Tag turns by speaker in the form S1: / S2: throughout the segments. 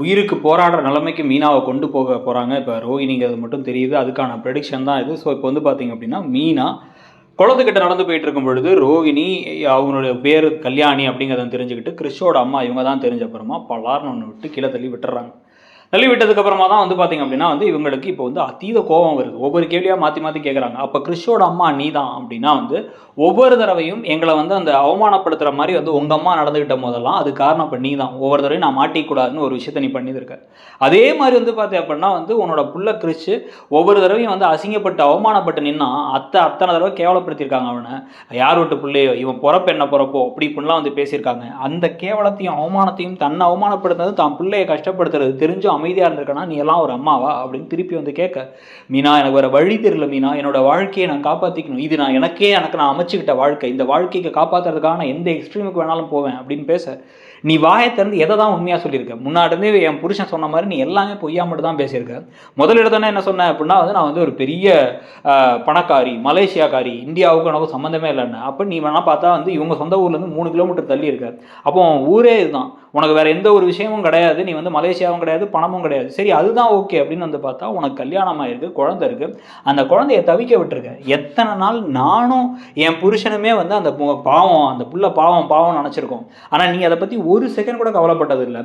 S1: உயிருக்கு போராடுற நிலைமைக்கு மீனாவை கொண்டு போக போகிறாங்க. இப்போ ரோஹிணிங்கிறது மட்டும் தெரியுது. அதுக்கான ப்ரெடிக்ஷன் தான் இது. ஸோ இப்போ வந்து பார்த்தீங்க அப்படின்னா, மீனா குளத்துக்கிட்ட நடந்து போயிட்டு இருக்கும் பொழுது, ரோஹிணி அவங்களுடைய பேர் கல்யாணி அப்படிங்கிறத தெரிஞ்சுக்கிட்டு, கிறிஷோட அம்மா இவங்க தான் தெரிஞ்ச அப்புறமா பலார்னு ஒன்று விட்டு கீழே தள்ளி விட்டுறாங்க. தள்ளி விட்டதுக்கப்புறமா தான் வந்து பார்த்தீங்க அப்படின்னா இவங்களுக்கு இப்போ அதீத கோபம் வருது. ஒவ்வொரு கேள்வியாக மாற்றி மாற்றி கேட்குறாங்க. அப்போ கிறிஷோட அம்மா நீ தான் அப்படின்னா ஒவ்வொரு தடவையும் எங்களை அந்த அவமானப்படுத்துகிற மாதிரி உங்கள் அம்மா நடந்துக்கிட்ட போதெல்லாம் அது காரணம் இப்போ நீ தான். ஒவ்வொரு தடவையும் நான் மாட்டிக்கூடாதுன்னு ஒரு விஷயத்தை நீ பண்ணியிருக்க. அதே மாதிரி பார்த்தேன் அப்படின்னா உன்னோட புள்ள கிறிஷ் ஒவ்வொரு தடவையும் அசிங்கப்பட்டு அவமானப்பட்டு நின்னா அத்தனை தடவை கேவலப்படுத்தியிருக்காங்க அவனை. யார் விட்டு பிள்ளையோ இவன் பிறப்பு என்ன பிறப்போ அப்படி இப்படிலாம் பேசியிருக்காங்க. அந்த கேவலத்தையும் அவமானத்தையும் தன்னை அவமானப்படுத்துறது தான் பிள்ளையை கஷ்டப்படுத்துறது தெரிஞ்சும் அமைதியாக இருந்திருக்கனா நீ எல்லாம் ஒரு அம்மாவா அப்படின்னு திருப்பி கேட்க, மீனா எனக்கு வேறு வழி தெரியல மீனா, என்னோட வாழ்க்கையை நான் காப்பாற்றிக்கணும். இது எனக்கு நான் அமைச்சுக்கிட்ட வாழ்க்கை. இந்த வாழ்க்கைக்கு காப்பாற்றுறதுக்காக நான் எந்த எக்ஸ்ட்ரீமுக்கு வேணாலும் போவேன் அப்படின்னு பேச, நீ வாயை திறந்து எதை தான் உண்மையாக சொல்லியிருக்க? முன்னாடிருந்தே என் புருஷன் சொன்ன மாதிரி நீ எல்லாமே பொய்யா மட்டும் தான் பேசியிருக்க. முதல் இடத்துல என்ன சொன்னேன் அப்படின்னா நான் ஒரு பெரிய பணக்காரி, மலேசியாக்காரி, இந்தியாவுக்கு எனக்கு சம்மந்தமே இல்லைன்னு. அப்போ நீ வேணால் பார்த்தா இவங்க சொந்த ஊர்லேருந்து 3 கிலோமீட்டர் தள்ளி இருக்க. அப்போ ஊரே இதுதான், உனக்கு வேறு எந்த ஒரு விஷயமும் கிடையாது, நீ மலேசியாவும் கிடையாது, பணமும் கிடையாது. சரி அதுதான் ஓகே அப்படின்னு பார்த்தா உனக்கு கல்யாணம் ஆகிருக்கு, குழந்தை இருக்குது. அந்த குழந்தைய தவிக்க விட்டுருக்க. எத்தனை நாள் நானும் என் புருஷனுமே அந்த பாவம், அந்த புள்ள பாவம் நினச்சிருக்கோம். ஆனால் நீ அதை பற்றி ஒரு செகண்ட் கூட கவலைப்பட்டது இல்லை.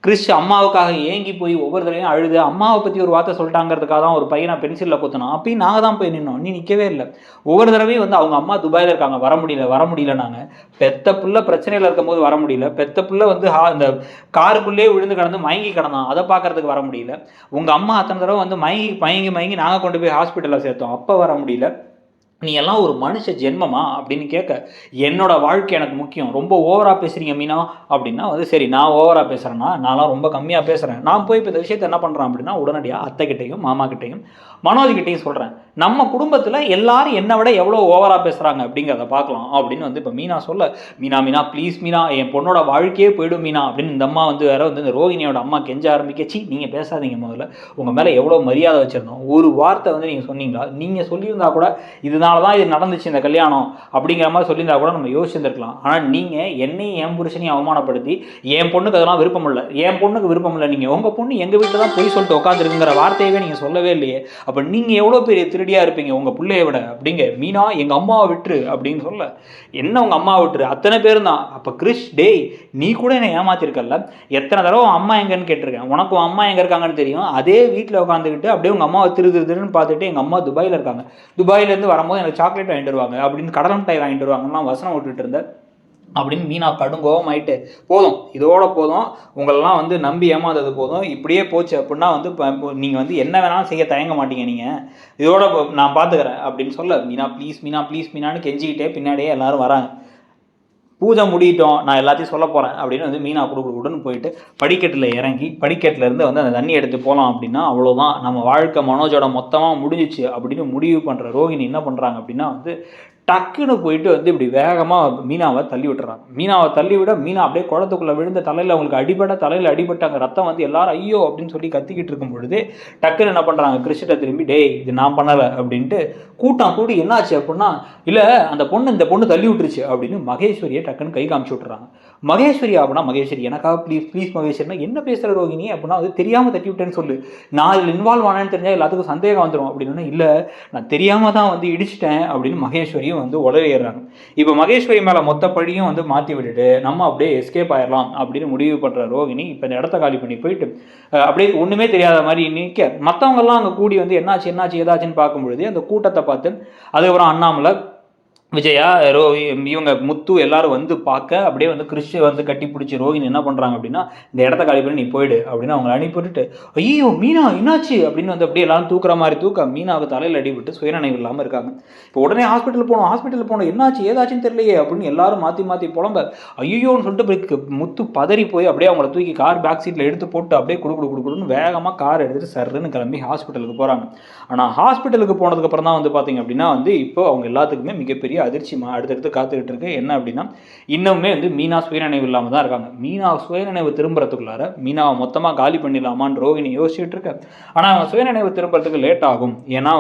S1: கிறிஷ் அம்மாவுக்காக ஏங்கி போய் ஒவ்வொரு தடவையும் அழுது அம்மாவை பற்றி ஒரு வார்த்தை சொல்லிட்டாங்கிறதுக்காக தான் ஒரு பையனை பென்சிலில் குத்தினோம். அப்பயும் நாங்கள் தான் போய் நின்னோம், நீ நிற்கவே இல்லை. ஒவ்வொரு தடவையும் அவங்க அம்மா துபாயில் இருக்காங்க, வர முடியல. நாங்கள் பெத்த புள்ள பிரச்சனையில் இருக்கும் போது வர முடியல. பெத்த புள்ள அந்த காருக்குள்ளேயே விழுந்து கிடந்து மயங்கி கிடந்தான், அதை பார்க்கறதுக்கு வர முடியல. உங்கள் அம்மா அத்தனை தடவை மயங்கி நாங்கள் கொண்டு போய் ஹாஸ்பிட்டலில் சேர்த்தோம், அப்போ வர முடியல. நீ எல்லாம் ஒரு மனுஷ ஜென்மமா அப்படின்னு கேட்க, என்னோட வாழ்க்கை எனக்கு முக்கியம், ரொம்ப ஓவராக பேசுகிறீங்க மீனா அப்படின்னா சரி நான் ஓவராக பேசுகிறேன்னா நான்லாம் ரொம்ப கம்மியாக பேசுகிறேன். நான் போய் இப்போ இந்த விஷயத்தை என்ன பண்ணுறேன் அப்படின்னா உடனடியாக அத்தைக்கிட்டையும் மாமாக்கிட்டையும் மனோஜ்கிட்டையும் சொல்கிறேன், நம்ம குடும்பத்தில் எல்லாரும் என்னை விட எவ்வளோ ஓவராக பேசுகிறாங்க அப்படிங்கிறத பார்க்கலாம் அப்படின்னு இப்போ மீனா சொல்ல, மீனா ப்ளீஸ் மீனா, என் பொண்ணோட வாழ்க்கையே போய்டும் மீனா அப்படின்னு இந்த அம்மா வேற இந்த ரோஹிணியோட அம்மா கெஞ்ச ஆரம்பிக்கச்சி, நீங்கள் பேசாதீங்க, முதல்ல உங்கள் மேலே எவ்வளோ மரியாதை வச்சுருந்தோம், ஒரு வார்த்தை நீங்கள் சொன்னீங்களா? நீங்கள் சொல்லியிருந்தா கூட இதுதான் தான் இது நடந்துச்சு இந்த கல்யாணம் அப்படிங்கிற மாதிரி சொல்லியிருந்தா கூட நம்ம யோசிச்சிருந்துருக்கலாம். ஆனால் நீங்கள் என்னையும் என் புருஷனையும் அவமானப்படுத்தி என் பொண்ணுக்கு அதெல்லாம் விருப்பம் இல்லை, என் பொண்ணுக்கு விருப்பம் இல்லை, நீங்கள் உங்கள் பொண்ணு எங்கள் வீட்டில் தான் போய் சொல்லிட்டு உட்காந்துருக்குங்கிற வார்த்தையவே நீங்கள் சொல்லவே இல்லையே, அப்போ நீங்கள் எவ்வளோ பெரிய திருடியாக இருப்பீங்க உங்கள் பிள்ளைய விட அப்படிங்க. மீனா எங்கள் அம்மாவை விட்டுரு அப்படின்னு சொல்ல, என்ன உங்கள் அம்மாவை விட்டுரு, அத்தனை பேர் தான். அப்போ கிறிஷ் டேய் நீ கூட என்னை ஏமாத்திருக்கல, எத்தனை தடவை அம்மா எங்கன்னு கேட்டிருக்கேன், உனக்கு அம்மா எங்கே இருக்காங்கன்னு தெரியும். அதே வீட்டில் உட்காந்துக்கிட்டு அப்படியே உங்கள் அம்மாவை திருன்னு பார்த்துட்டு எங்கள் அம்மா துபாயில் இருக்காங்க, துபாயிலேருந்து வரும்போது எனக்கு சாக்லேட் வாங்கிட்டு வருவாங்க அப்படின்னு கடலை மிட்டாய் வாங்கிட்டு வருவாங்கலாம் வசனம் விட்டுட்டு இருந்தேன் அப்படின்னு மீனா கடுங்கோவம் ஆகிட்டு, போதும் இதோட போதும், உங்களெல்லாம் நம்பி ஏமாந்தது போதும், இப்படியே போச்சு அப்படின்னா நீங்கள் என்ன வேணாலும் செய்ய தயங்க மாட்டீங்க, நீங்கள் இதோட நான் பார்த்துக்கிறேன் அப்படின்னு சொல்ல, மீனா ப்ளீஸ் மீனான்னு கெஞ்சிக்கிட்டே பின்னாடியே எல்லாரும் வராங்க. பூஜை முடிட்டோம், நான் எல்லாத்தையும் சொல்ல போகிறேன் அப்படின்னு மீனா கொடுன்னு போயிட்டு படிக்கட்டில் இறங்கி படிக்கட்டிலேருந்து அந்த தண்ணி எடுத்து போகலாம் அப்படின்னா அவ்வளோதான், நம்ம வாழ்க்கை மனோஜோட மொத்தமாக முடிஞ்சிச்சு அப்படின்னு முடிவு பண்ணுற ரோஹிணி என்ன பண்ணுறாங்க அப்படின்னா டக்குன்னு போயிட்டு இப்படி வேகமாக மீனாவை தள்ளி விட்டுறாங்க. மீனாவை தள்ளி விட மீனா அப்படியே குளத்துக்குள்ளே விழுந்த தலையில் அவங்களுக்கு தலையில் அடிபட்டாங்க, ரத்தம் எல்லாரும் ஐயோ அப்படின்னு சொல்லி கத்திக்கிட்டு இருக்கும் பொழுது டக்குன்னு என்ன பண்ணுறாங்க, கிறிஸ்கிட்ட திரும்பி டேய் இது நான் பண்ணலை அப்படின்ட்டு கூட்டம் கூடி என்னாச்சு அப்படின்னா, இல்லை அந்த பொண்ணு இந்த பொண்ணு தள்ளி விட்டுருச்சு அப்படின்னு மகேஸ்வரியை டக்குன்னு கை காமிச்சு விட்டுறாங்க. மகேஸ்வரி அப்படின்னா மகேஸ்வரி எனக்காக ப்ளீஸ் மகேஸ்வரினா என்ன பேசுகிற ரோஹிணி அப்படின்னா தெரியாமல் தட்டி விட்டேன்னு சொல்லு, நான் இதில் இன்வால்வ் ஆனேன்னு தெரிஞ்சால் எல்லாத்துக்கும் சந்தேகம் வந்துடும் அப்படின்னு, இல்லை நான் தெரியாமல் தான் இடிச்சிட்டேன் அப்படின்னு மகேஸ்வரியும் உளறிடுறாங்க. இப்போ மகேஸ்வரி மேலே மொத்த படியும் மாற்றி விட்டுட்டு நம்ம அப்படியே எஸ்கேப் ஆயிடலாம் அப்படின்னு முடிவு பண்ணுற ரோஹிணி இப்போ இந்த இடத்த காலி பண்ணி போயிட்டு அப்படியே ஒன்றுமே தெரியாத மாதிரி நிற்க, மற்றவங்கெல்லாம் அங்கே கூடி என்னாச்சு ஏதாச்சுன்னு பார்க்கும்பொழுது அந்த கூட்டத்தை பார்த்து அதுக்கப்புறம் அண்ணாமலை, விஜயா, இவங்க முத்து எல்லாரும் பார்க்க அப்படியே கிறிஷ் கட்டி பிடிச்சி ரோஹிணி என்ன பண்ணுறாங்க அப்படின்னா இந்த இடத்த காலி பண்ணி நீ போயிடு அப்படின்னு அவங்க அனுப்பிவிட்டுட்டு, ஐயோ மீனா என்னாச்சு அப்படின்னு அப்படியே எல்லாரும் தூக்குற மாதிரி தூக்க மீனாவுக்கு தலையில் அடிபட்டு சுயநினைவு இல்லாமல் இருக்காங்க. இப்போ உடனே ஹாஸ்பிட்டல் போனோம் என்னாச்சு ஏதாச்சுன்னு தெரியலையே அப்படின்னு எல்லாரும் மாற்றி புலம்ப ஐயோன்னு சொல்லிட்டு முத்து பதறி போய் அப்படியே அவங்கள தூக்கி கார் பேக் சீட்டில் எடுத்து போட்டு அப்படியே கொடுக்குன்னு வேகமாக கார் எடுத்துகிட்டு சர்ன்னு கிளம்பி ஹாஸ்பிட்டலுக்கு போகிறாங்க. ஆனால் ஹாஸ்பிட்டலுக்கு போனதுக்கப்புறம் தான் பார்த்தீங்க அப்படின்னா இப்போ அவங்க எல்லாத்துக்குமே மிகப்பெரிய அதிர்ச்சி அடுத்தடுத்து காத்துக்கிட்டு இருக்கு. என்ன அப்படின்னா இன்னுமே மீனா சுயநினைவு இல்லாமல் தான் இருக்காங்க. மீனா சுயநினைவு திரும்புறதுக்குள்ளார மீனாவை மொத்தமாக காலி பண்ணிடலாமான்னு ரோஹிணி யோசிச்சுட்டு இருக்க. ஆனால் அவங்க சுயநினைவு திரும்புறதுக்கு லேட் ஆகும். ஏன்னா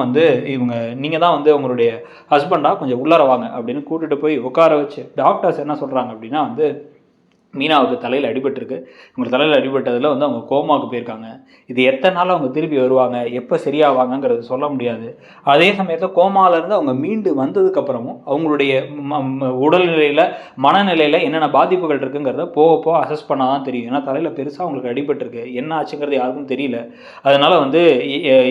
S1: இவங்க நீங்கள் தான் உங்களுடைய ஹஸ்பண்டாக கொஞ்சம் உள்ளர வாங்க அப்படின்னு கூட்டிட்டு போய் உட்கார வச்சு டாக்டர்ஸ் என்ன சொல்கிறாங்க அப்படின்னா மீனாவுக்கு தலையில் அடிபட்டிருக்கு. உங்களுக்கு தலையில் அடிபட்டதில் வந்து அவங்க கோமாவுக்கு போயிருக்காங்க. இது எத்தனை நாள் அவங்க திருப்பி வருவாங்க, எப்போ சரியாவாங்கங்கிறது சொல்ல முடியாது. அதே சமயத்தில் கோமாவிலேருந்து அவங்க மீண்டு வந்ததுக்கப்புறமும் அவங்களுடைய உடல்நிலையில் மனநிலையில் என்னென்ன பாதிப்புகள் இருக்குங்கிறத போக போக அசஸ் பண்ணால் தான் தெரியும். ஏன்னா தலையில் பெருசாக அவங்களுக்கு அடிபட்டிருக்கு, என்ன ஆச்சுங்கிறது யாருக்கும் தெரியல. அதனால் வந்து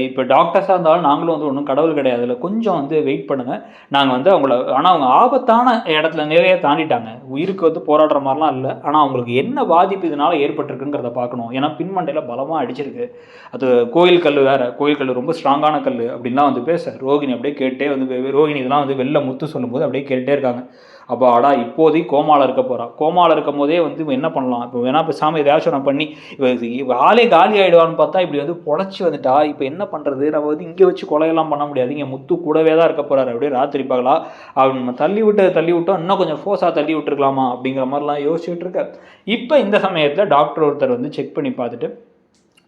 S1: இப்போ டாக்டர்ஸாக இருந்தாலும் நாங்களும் வந்து ஒன்றும் கடவுள் கிடையாது, அதில் கொஞ்சம் வந்து வெயிட் பண்ணுங்கள். நாங்கள் வந்து அவங்கள ஆனால் அவங்க ஆபத்தான இடத்துல நிறைய தாண்டிட்டாங்க, உயிருக்கு வந்து போராடுற மாதிரிலாம் இல்லை. ஆனால் அவங்களுக்கு என்ன பாதிப்பு இதனால் ஏற்பட்டிருக்குங்கிறத பார்க்கணும். ஏன்னா பின்மண்டையில் பலமாக அடிச்சிருக்கு. அது கோயில் கல் வேறு, கோயில் கல் ரொம்ப ஸ்ட்ராங்கான கல் அப்படின்லாம் வந்து பேச ரோகிணி அப்படியே கேட்டே வந்து ரோகிணி இதெல்லாம் வந்து வெளில முத்து சொல்லும்போது அப்படியே கேட்டே இருக்காங்க. அப்போ அடா இப்போதைக்கு கோமாவில் இருக்க போகிறா, கோமாவில் இருக்கும் போதே வந்து என்ன பண்ணலாம், இப்போ வேணா இப்போ சாமி ஏதாச்சும் நான் பண்ணி இப்போ ஆளே காலி ஆகிடுவான்னு பார்த்தா இப்படி வந்து பொழைச்சி வந்துட்டா இப்போ என்ன பண்ணுறது, நம்ம வந்து இங்கே வச்சு கொலையெல்லாம் பண்ண முடியாது, இங்கே முத்து கூடவே தான் இருக்க போகிறாரு, அப்படியே ராத்திரி பகலா நம்ம தள்ளி விட்டோம், இன்னும் கொஞ்சம் ஃபோர்ஸாக தள்ளி விட்டுருக்கலாமா அப்படிங்கிற மாதிரிலாம் யோசிச்சுட்டு இருக்க. இப்போ இந்த சமயத்தில் டாக்டர் ஒருத்தர் வந்து செக் பண்ணி பார்த்துட்டு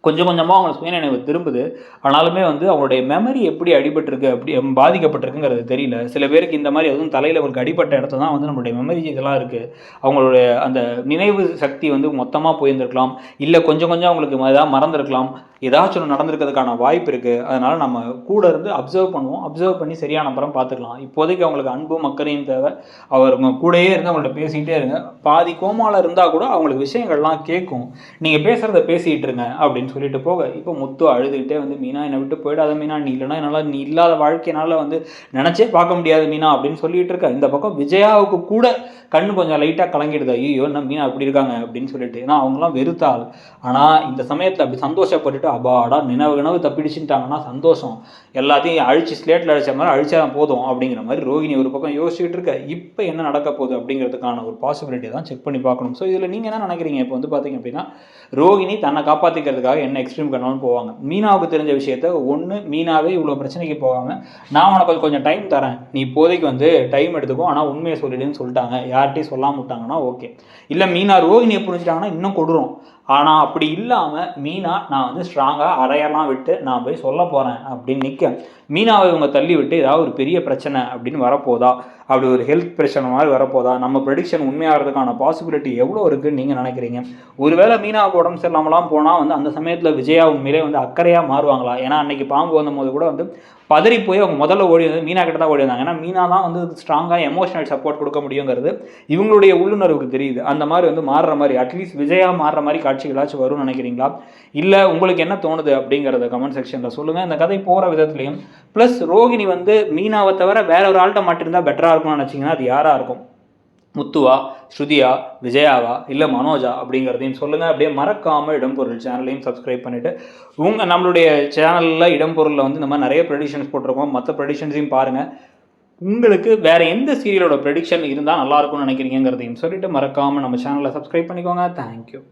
S1: கொஞ்சம் கொஞ்சமாக அவங்க சுயநினைவு திரும்புது. ஆனாலுமே வந்து அவங்களுடைய மெமரி எப்படி அடிபட்டிருக்கு, அப்படி பாதிக்கப்பட்டிருக்குங்கிறது தெரியல. சில பேருக்கு இந்த மாதிரி எதுவும் தலையில் அவங்களுக்கு அடிப்பட்ட இடத்துல தான் வந்து நம்மளுடைய மெமரி இதெல்லாம் இருக்குது, அவங்களுடைய அந்த நினைவு சக்தி வந்து மொத்தமாக போயிருந்திருக்கலாம், இல்லை கொஞ்சம் கொஞ்சம் அவங்களுக்கு ஏதாவது மறந்துருக்கலாம், ஏதாச்சும் ஒன்று நடந்திருக்கிறதுக்கான வாய்ப்பு இருக்குது. அதனால் நம்ம கூட இருந்து அப்சர்வ் பண்ணுவோம், அப்சர்வ் பண்ணி சரியான அப்புறம் பார்த்துக்கலாம். இப்போதைக்கு அவங்களுக்கு அன்பும் அக்கறையும் தேவை. அவங்க கூடயே இருந்து அவங்கள்ட்ட பேசிக்கிட்டே இருங்க. பாதி கோமாவில் இருந்தால் கூட அவங்களுக்கு விஷயங்கள்லாம் கேட்கும், நீங்கள் பேசுகிறத பேசிகிட்டு இருங்க அப்படின்னு சொல்லிட்டு போக. இப்போ முத்து அழுதுகிட்டே வந்து மீனா என்னை விட்டு போயிடாத மீனா, நீ இல்லைனா என்னால் நீ இல்லாத வாழ்க்கையினால் வந்து நினச்சே பார்க்க முடியாது மீனா அப்படின்னு சொல்லிட்டு இருக்க. இந்த பக்கம் விஜயாவுக்கு கூட கண்ணு கொஞ்சம் லைட்டாக கலங்கிடுது, ஐயோ என்ன மீனா அப்படி இருக்காங்க அப்படின்னு சொல்லிட்டு. ஏன்னா அவங்களாம் வெறுத்தாள். ஆனால் இந்த சமயத்தில் அப்படி சந்தோஷப்பட்டுட்டு அபாடா நினைவு தப்பிடிச்சுட்டாங்கன்னா சந்தோஷம், எல்லாத்தையும் அழிச்சு ஸ்லேட்டில் அழிச்ச மாதிரி அழிச்சா போதும் அப்படிங்கிற மாதிரி ரோகிணி ஒரு பக்கம் யோசிச்சுட்டு இருக்க. இப்போ என்ன நடக்க போகுது அப்படிங்கிறதுக்கான ஒரு பாசிபிலிட்டி தான் செக் பண்ணி பார்க்கணும். ஸோ இதில் நீங்கள் என்ன நினைக்கிறீங்க? இப்போ வந்து பார்த்தீங்க அப்படின்னா ரோகிணி தன்னை காப்பாற்றிக்கிறதுக்காக என்ன எக்ஸ்ட்ரீம் கண்ணாலும் போவாங்க. மீனாவுக்கு தெரிஞ்ச விஷயத்த ஒன்று, மீனாவே இவ்வளோ பிரச்சனைக்கு போகாமல் நான் உனக்கு கொஞ்சம் டைம் தரேன், நீ இப்போதைக்கு வந்து டைம் எடுத்துக்கோ, ஆனால் உண்மையை சொல்லிடுன்னு சொல்லிட்டாங்க, யார்கிட்டையும் சொல்லாம விட்டாங்கன்னா ஓகே. இல்லை மீனா ரோகிணியை புரிஞ்சுட்டாங்கன்னா இன்னும் கொடுறோம். ஆனால் அப்படி இல்லாமல் மீனா நான் வந்து ஸ்ட்ராங்காக அறையெல்லாம் விட்டு நான் போய் சொல்ல போகிறேன் அப்படின்னு நிற்க, மீனாவை இவங்க தள்ளி விட்டு ஏதாவது ஒரு பெரிய பிரச்சனை அப்படின்னு வரப்போதா, அப்படி ஒரு ஹெல்த் பிரச்சனை மாதிரி வரப்போதா, நம்ம ப்ரெடிக்ஷன் உண்மையாகிறதுக்கான பாசிபிலிட்டி எவ்வளோ இருக்குதுன்னு நீங்கள் நினைக்கிறீங்க? ஒருவேளை மீனாவுக்கு உடம்பு சரியில்லாமலாம் போனால் வந்து அந்த சமயத்தில் விஜயா உண்மையிலே வந்து அக்கறையாக மாறுவாங்களா? ஏன்னா அன்றைக்கி பாம்பு வந்தபோது கூட வந்து பதறி போய் அவங்க முதல்ல ஓடி வந்து மீனா கிட்ட தான் ஓடி வந்தாங்க. ஏன்னா மீனா தான் வந்து ஸ்ட்ராங்காக எமோஷனல் சப்போர்ட் கொடுக்க முடியுங்கிறது இவங்களுடைய உள்ளுணர்வுக்கு தெரியுது. அந்த மாதிரி வந்து மாறுற மாதிரி அட்லீஸ்ட் விஜயா மாறுற மாதிரி காட்சிகளாச்சும் வரும்னு நினைக்கிறீங்களா? இல்லை உங்களுக்கு என்ன தோணுது அப்படிங்கிறத கமெண்ட் செக்ஷனில் சொல்லுங்கள். இந்த கதை போகிற விதத்துலையும் ப்ளஸ் ரோகிணி வந்து மீனாவை தவிர வேற ஒரு ஆள்கிட்ட மாட்டிருந்தால் பெட்டராக இருக்கும்னு நினச்சிங்கன்னா அது யாராக இருக்கும்? முத்துவா, ஸ்ருதியா, விஜயாவா, இல்லை மனோஜா அப்படிங்கிறதையும் சொல்லுங்கள். அப்படியே மறக்காமல் இடம்பொருள் சேனலையும் சப்ஸ்கிரைப் பண்ணிவிட்டு நம்மளுடைய சேனலில் இடம்பொருளில் வந்து இந்த மாதிரி நிறைய ப்ரெடிக்ஷன்ஸ் போட்டிருக்கோம், மற்ற ப்ரெடிக்ஷன்ஸையும் பாருங்கள். உங்களுக்கு வேறு எந்த சீரியலோட ப்ரெடிக்ஷன் இருந்தால் நல்லாயிருக்கும்னு நினைக்கிறீங்கிறதையும் சொல்லிவிட்டு மறக்காமல் நம்ம சேனலை சப்ஸ்கிரைப் பண்ணிக்கோங்க. தேங்க்யூ.